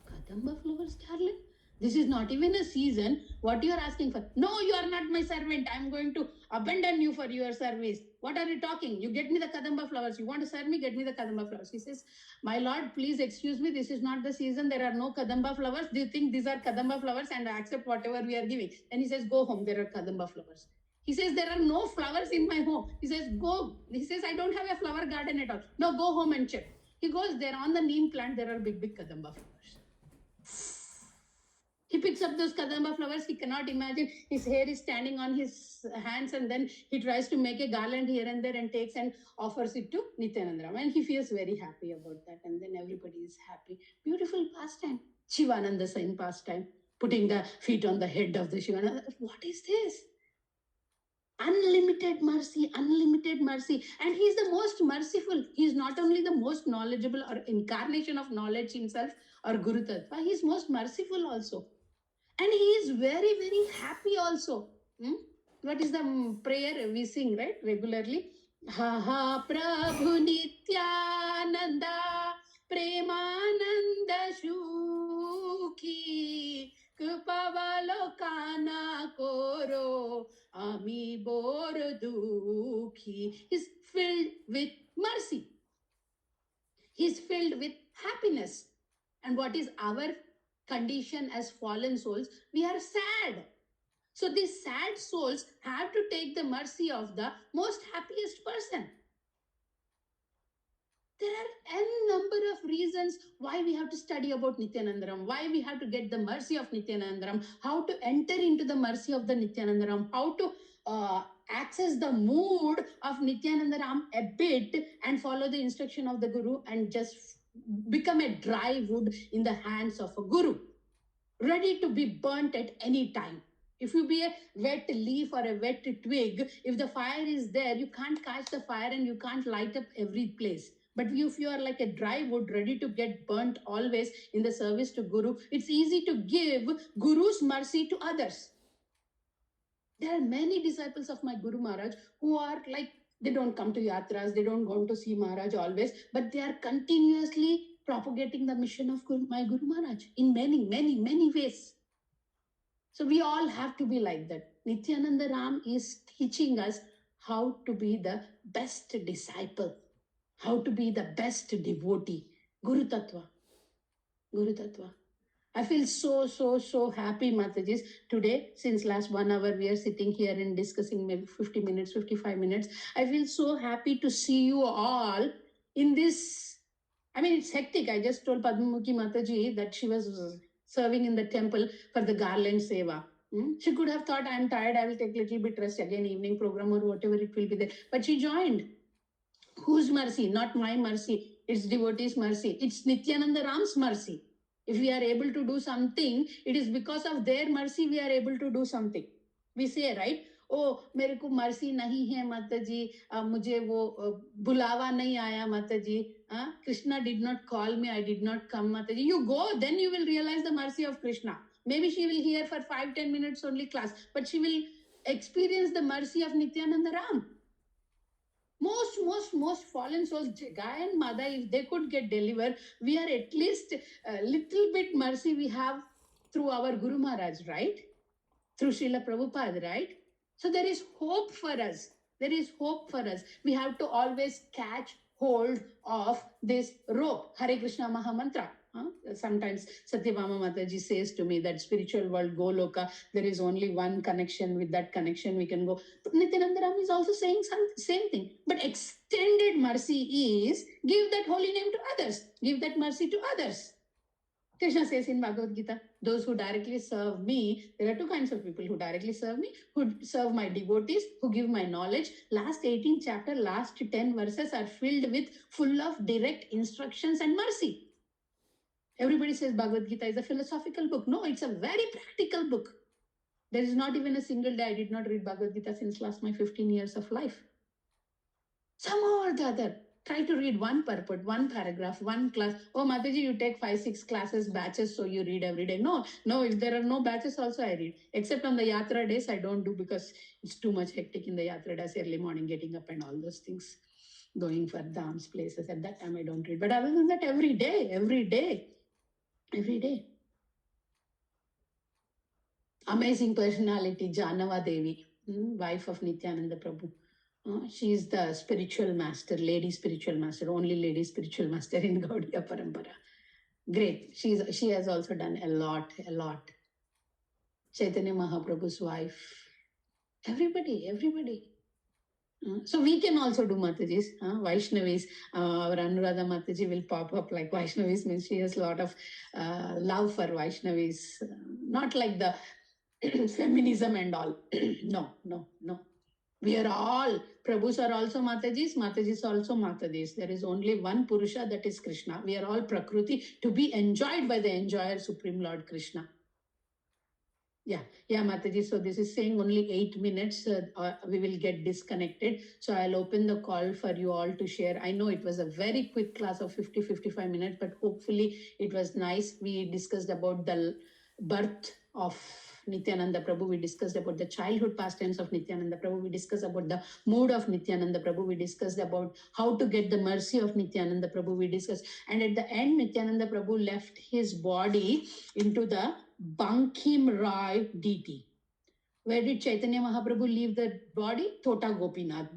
Speaker 2: Kadamba flowers garland? This is not even a season. What you are asking for? No, you are not my servant. I am going to abandon you for your service. What are you talking? You get me the Kadamba flowers. You want to serve me? Get me the Kadamba flowers. He says, my lord, please excuse me. This is not the season. There are no Kadamba flowers. Do you think these are Kadamba flowers and I accept whatever we are giving? And he says, go home. There are Kadamba flowers. He says, there are no flowers in my home. He says, go. He says, I don't have a flower garden at all. No, go home and check. He goes there on the neem plant. There are big Kadamba flowers. He picks up those Kadamba flowers. He cannot imagine. His hair is standing on his hands and then he tries to make a garland here and there and takes and offers it to Nityanandaram. And he feels very happy about that. And then everybody is happy. Beautiful pastime. Shivananda Sain pastime. Putting the feet on the head of the Shivananda. What is this? Unlimited mercy, unlimited mercy. And he is the most merciful. He is not only the most knowledgeable or incarnation of knowledge himself or Guru Tattva, he is most merciful also. And he is very, very happy also. What is the prayer we sing, right? Regularly. Ha ha Prabhu Nityananda Premananda Shuki Kupavalokana Koro Ami Bor Dukhi. He's filled with mercy. He's filled with happiness. And what is our condition as fallen souls? We are sad. So these sad souls have to take the mercy of the most happiest person. There are n number of reasons why we have to study about Nityanandaram, why we have to get the mercy of Nityanandaram, how to enter into the mercy of the Nityanandaram, how to access the mood of Nityanandaram a bit and follow the instruction of the Guru and just become a dry wood in the hands of a Guru, ready to be burnt at any time. If you be a wet leaf or a wet twig, if the fire is there, you can't catch the fire and you can't light up every place. But if you are like a dry wood ready to get burnt always in the service to Guru, it's easy to give Guru's mercy to others. There are many disciples of my Guru Maharaj who are like, they don't come to yatras, they don't go to see Maharaj always, but they are continuously propagating the mission of my Guru Maharaj in many, many, many ways. So we all have to be like that. Nityanandaram is teaching us how to be the best disciple, how to be the best devotee. Guru Tattva. Guru Tattva. I feel so happy, Matajis. Today, since last 1 hour, we are sitting here and discussing maybe 50 minutes, 55 minutes. I feel so happy to see you all in this. I mean, it's hectic. I just told Padmamukhi Mataji that she was serving in the temple for the garland seva. She could have thought, I'm tired, I will take a little bit rest again, evening program or whatever it will be there. But she joined. Whose mercy? Not my mercy. It's devotees' mercy. It's Nityanandaram's mercy. If we are able to do something, it is because of their mercy we are able to do something. We say, right? ओ मेरे को mercy नहीं है माता जी, मुझे वो बुलावा नहीं आया माता जी, Krishna did not call me, I did not come माता जी. You go, then you will realize the mercy of Krishna. Maybe she will hear for 5-10 minutes only class, but she will experience the mercy of Nityanandaram. Most fallen souls, Jagai and Mother, if they could get delivered, we are at least a little bit mercy we have through our Guru Maharaj, right? Through Srila Prabhupada, right? So there is hope for us. There is hope for us. We have to always catch hold of this rope. Hare Krishna Mahamantra. Sometimes Satyabhama Mataji says to me that spiritual world, Goloka, there is only one connection. With that connection, we can go. But Nityanandaram is also saying same thing. But extended mercy is give that holy name to others. Give that mercy to others. Krishna says in Bhagavad Gita, those who directly serve me, there are two kinds of people who directly serve me, who serve my devotees, who give my knowledge. Last 18 chapter, last 10 verses are filled with full of direct instructions and mercy. Everybody says Bhagavad Gita is a philosophical book. No, it's a very practical book. There is not even a single day I did not read Bhagavad Gita since last my 15 years of life. Somehow or the other, try to read one purport, one paragraph, one class. Oh, Mataji, you take 5-6 classes, batches, so you read every day. No, if there are no batches also I read. Except on the yatra days, I don't do because it's too much hectic in the yatra days, early morning getting up and all those things. Going for dams places. At that time, I don't read. But other than that, every day. Amazing personality, Janava Devi, wife of Nityananda Prabhu. She is the spiritual master, lady spiritual master, only lady spiritual master in Gaudiya Parampara. Great. She has also done a lot. Chaitanya Mahaprabhu's wife. Everybody. So we can also do Matajis, Vaishnavis. Our Anuradha Mataji will pop up like Vaishnavis, means she has a lot of love for Vaishnavis. Not like the feminism and all. No. We are all, Prabhus are also Matajis, Matajis are also Matajis. There is only one Purusha, that is Krishna. We are all Prakriti to be enjoyed by the enjoyer, Supreme Lord Krishna. Yeah, Mataji. So this is saying only 8 minutes. We will get disconnected. So I'll open the call for you all to share. I know it was a very quick class of 50-55 minutes, but hopefully it was nice. We discussed about the birth of Nityananda Prabhu. We discussed about the childhood pastimes of Nityananda Prabhu. We discussed about the mood of Nityananda Prabhu. We discussed about how to get the mercy of Nityananda Prabhu. We discussed, and at the end, Nityananda Prabhu left his body into the Bankim Rai DT. Where did Chaitanya Mahaprabhu leave the body? Tota Gopinath,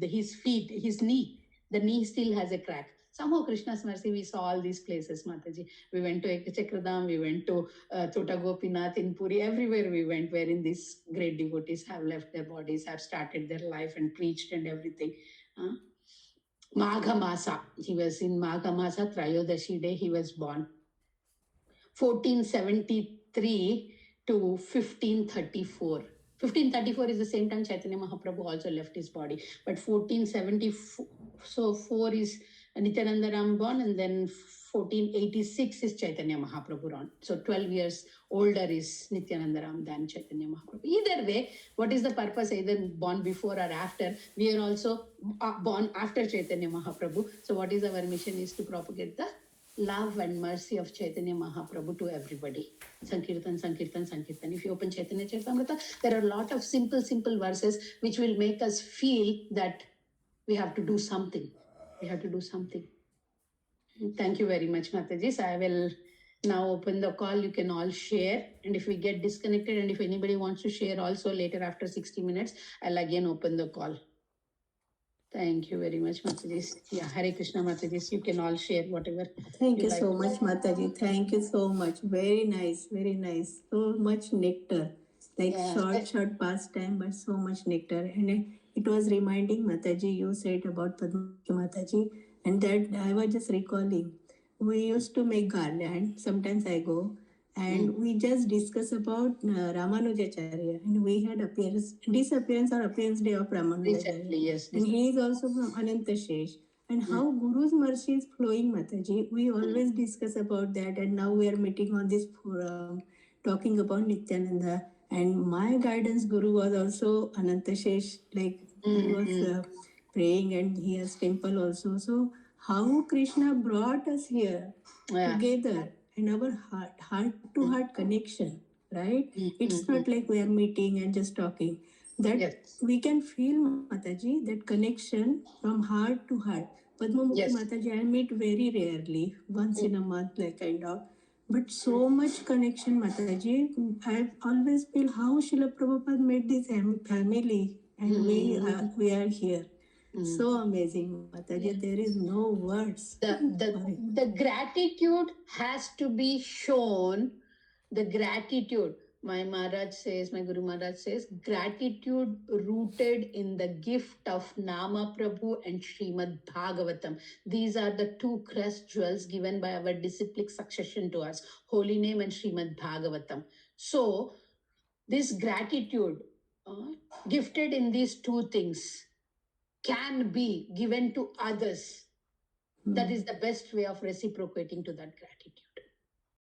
Speaker 2: his feet, his knee. The knee still has a crack. Somehow Krishna's mercy, we saw all these places, Mataji. We went to Ekachakradam, we went to Tota Gopinath in Puri, everywhere we went, wherein these great devotees have left their bodies, have started their life and preached and everything. Magha Masa, he was in Magha Masa, Trayodashi day, he was born. 1473 to 1534. 1534 is the same time Chaitanya Mahaprabhu also left his body. But 1474, so 4 is Nityanandaram born, and then 1486 is Chaitanya Mahaprabhu born. So 12 years older is Nityanandaram than Chaitanya Mahaprabhu. Either way, what is the purpose? Either born before or after. We are also born after Chaitanya Mahaprabhu. So what is our mission is to propagate the love and mercy of Chaitanya Mahaprabhu to everybody. Sankirtan. If you open Chaitanya Charitamrita, there are a lot of simple verses which will make us feel that we have to do something. Thank you very much, Mataji. So I will now open the call. You can all share. And if we get disconnected, and if anybody wants to share also later after 60 minutes, I'll again open the call. Thank you very much, Mataji. Yeah, Hare Krishna, Mataji. You can all share whatever.
Speaker 1: Thank you so much, Mataji. Thank you so much. Very nice. So much nectar. Like short pastime, but so much nectar. And it was reminding Mataji, you said about Padmaki Mataji, and that I was just recalling. We used to make garland. Sometimes I go. And we just discuss about Ramanujacharya, and we had disappearance or appearance day of Ramanujacharya.
Speaker 2: Recently, yes.
Speaker 1: And he is also from Anantashesh. and how Guru's mercy is flowing, Mataji. We always discuss about that, and now we are meeting on this forum talking about Nityananda. And my guidance Guru was also Anantashesh, like he was praying, and he has temple also. So how Krishna brought us here together, and our heart to heart connection, right? It's not like we are meeting and just talking. That we can feel, Mataji, that connection from heart to heart. Padmamukhi Mataji, I meet very rarely, once in a month, like kind of. But so much connection, Mataji. I always feel how Srila Prabhupada made this family, and we are here. So amazing, Mataji. There is no words.
Speaker 2: The gratitude has to be shown. The gratitude, my Guru Maharaj says, gratitude rooted in the gift of Nama Prabhu and Srimad Bhagavatam. These are the two crest jewels given by our disciplic succession to us, Holy Name and Srimad Bhagavatam. So, this gratitude, gifted in these two things, can be given to others. That is the best way of reciprocating to that gratitude.